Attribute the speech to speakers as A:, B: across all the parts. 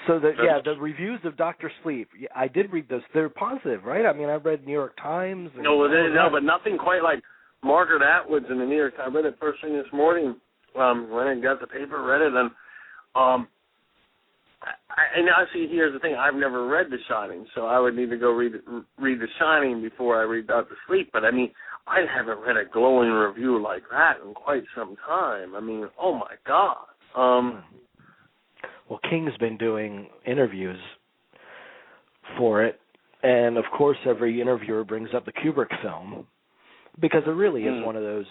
A: So the reviews of Dr. Sleep, I did read those. They're positive, right? I mean, I read New York Times. And
B: but nothing quite like Margaret Atwood's in the New York Times. I read it first thing this morning when I got the paper, read it, and now see, here's the thing. I've never read The Shining, so I would need to go read The Shining before I read Dr. Sleep. But, I mean, I haven't read a glowing review like that in quite some time. I mean, oh, my God.
A: Well, King's been doing interviews for it, and, of course, every interviewer brings up the Kubrick film because it really is one of those.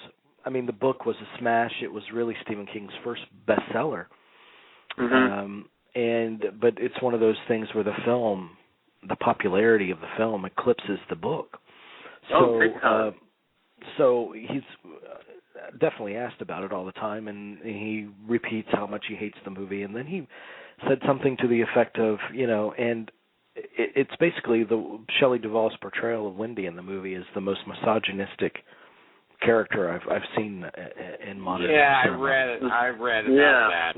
A: I mean, the book was a smash. It was really Stephen King's first bestseller. But it's one of those things where the popularity of the film eclipses the book. So he's definitely asked about it all the time, and he repeats how much he hates the movie. And then he said something to the effect of, and it's basically the Shelley Duvall's portrayal of Wendy in the movie is the most misogynistic character I've seen in modern cinema.
C: I've read about that.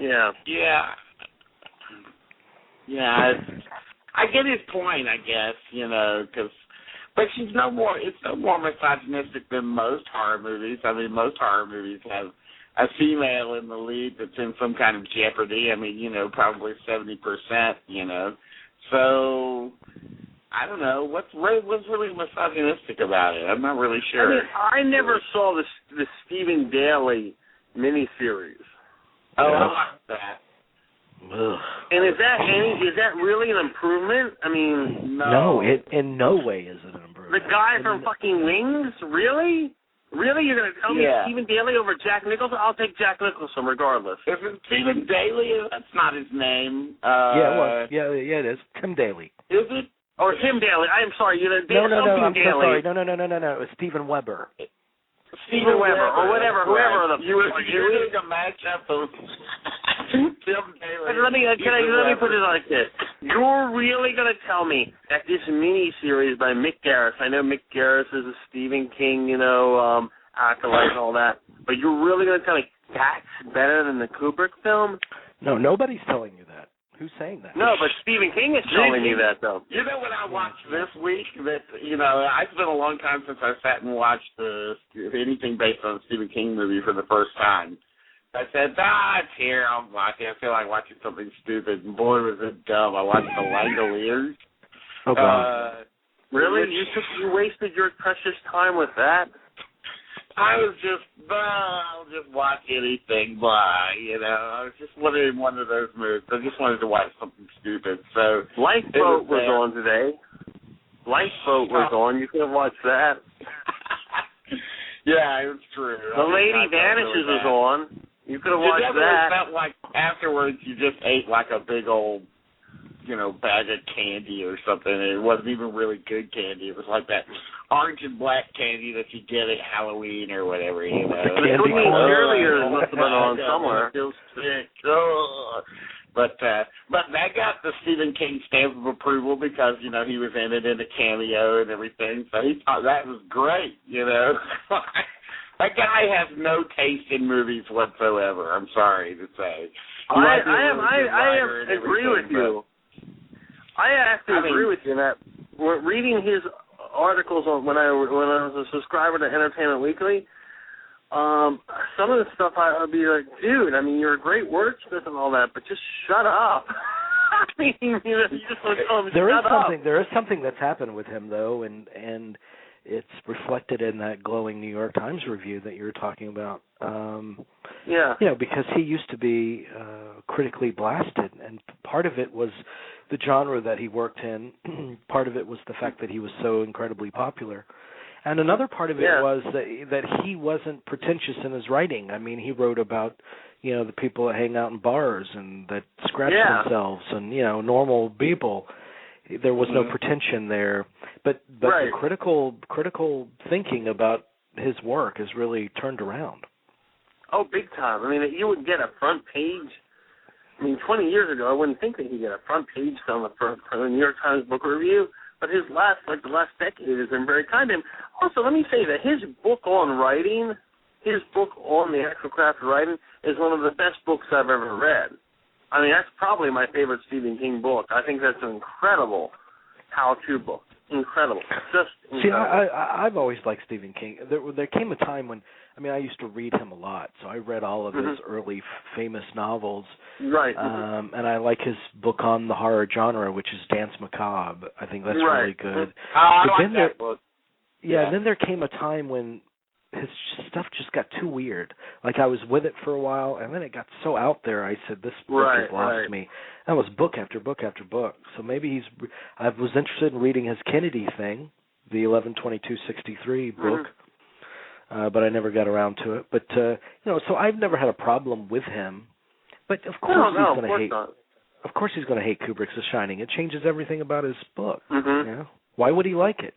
C: Yeah, I get his point, I guess, but she's it's no more misogynistic than most horror movies. I mean, most horror movies have a female in the lead that's in some kind of jeopardy. I mean, probably 70%, So, I don't know. What's really misogynistic about it? I'm not really sure.
B: I mean, I never saw the Stephen Daly miniseries.
C: Oh, I like that.
A: Ugh.
B: And is that really an improvement? I mean,
A: no. It in no way is it an improvement.
B: The guy from fucking Wings, really? Really, you're gonna tell me Stephen Daly over Jack Nicholson? I'll take Jack Nicholson regardless.
C: Is it Stephen Daly? That's not his name.
A: Yeah, it is Tim Daly.
C: Is it?
B: Or Tim Daly? I'm sorry.
A: No. I'm so sorry. No. It was Stephen Weber.
B: Stephen Weber, or whatever, whoever the
C: you're doing a matchup of Tim Daly.
B: Let me put it like this: you're really gonna tell me that this mini-series by Mick Garris? I know Mick Garris is a Stephen King, acolyte and all that, but you're really gonna tell me that's better than the Kubrick film?
A: No, nobody's telling you that. Who's saying that?
B: No, but Stephen King is telling me that, though.
C: You know what I watched this week? That it's been a long time since I sat and watched anything based on a Stephen King movie for the first time. I said, it's here. I'll watch it. I feel like watching something stupid. And boy, was it dumb. I watched The Langoliers.
A: Oh, God.
B: Really? You wasted your precious time with that?
C: I was I'll just watch anything, I was just in one of those moods. I just wanted to watch something stupid. So
B: Lifeboat was on today. Lifeboat was on. You could have watched that.
C: Yeah, it was true.
B: The Lady Vanishes was on. You could have watched that.
C: It felt like afterwards you just ate like a big old, bag of candy or something. It wasn't even really good candy. It was like that orange and black candy that you get at Halloween or whatever,
B: The candy earlier must have been on somewhere.
C: Still sick. But that got the Stephen King stamp of approval because, he was in it in a cameo and everything. So he thought that was great, That guy has no taste in movies whatsoever, I'm sorry to say.
B: I agree with you. I have to agree with you that reading his articles when I was a subscriber to Entertainment Weekly, some of the stuff I would be like, dude, I mean, you're a great wordsmith and all that, but just shut up. I mean, you just want to tell him shut up.
A: There is something that's happened with him though, and it's reflected in that glowing New York Times review that you were talking about. Because he used to be critically blasted, and part of it was the genre that he worked in. Part of it was the fact that he was so incredibly popular. And another part of it was that he wasn't pretentious in his writing. I mean, he wrote about, the people that hang out in bars and that scratch themselves and, normal people. There was no pretension there. But the critical thinking about his work has really turned around.
B: Oh, big time. I mean, you would get a front page. 20 years ago, I wouldn't think that he'd get a front page on the New York Times book review. But the last decade has been very kind to him. Also, let me say that his book on writing, his book on the actual craft of writing, is one of the best books I've ever read. I mean, that's probably my favorite Stephen King book. I think that's an incredible how-to book. Incredible. Just incredible.
A: See, I've always liked Stephen King. There came a time when, I used to read him a lot, so I read all of his early famous novels.
B: Right.
A: And I like his book on the horror genre, which is Dance Macabre. I think that's really good.
C: I like that book.
A: Yeah, and then there came a time when his stuff just got too weird. Like, I was with it for a while, and then it got so out there, I said, this book has lost me. That was book after book after book. So maybe I was interested in reading his Kennedy thing, the 11/22/63 book, but I never got around to it. But, so I've never had a problem with him. But of course he's going to hate. Of course he's going to hate Kubrick's The Shining. It changes everything about his book. You know? Why would he like it?